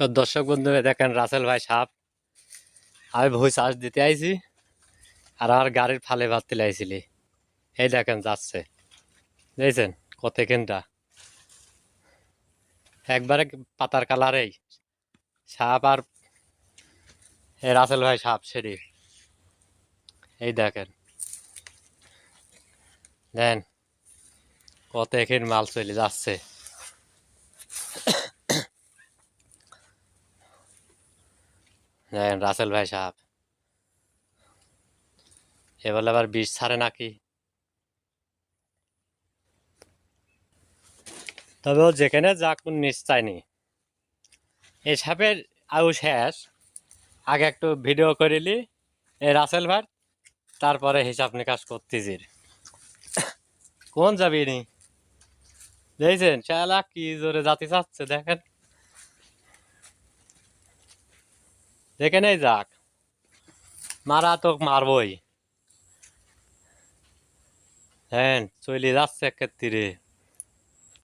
তো দর্শক বন্ধুরা দেখেন রাসেল ভাই সাপ। আমি ভুই চাষ দিতে আইছি আর আমার গাড়ির ফালে ভাত তুলে আইছিলি। এই দেখেন যাচ্ছে, দেখছেন কত এখানটা একবারে পাতার কালারেই সাপ। আর এই রাসেল ভাই সাপ সেটি এই দেখেন, দেন কত এখান মাল চলে যাচ্ছে। দেখেন রাসেল ভাই সাপ এবার আবার বিষ ছাড়ে নাকি। তবে ও যেখানে যাক নিশ্চয় নেই এই সাপের আয়ু শেষ। আগে একটু ভিডিও করিলি এই রাসেল ভাই, তারপরে হিসাব নিকাশ করতেছি কোন যাবি নি। দেখছেন শালা কি জোরে জাতি চাচ্ছে, দেখেন যেখানেই যাক মারা তো মারবই। হ্যাঁ চলে যাচ্ছে একের তীরে।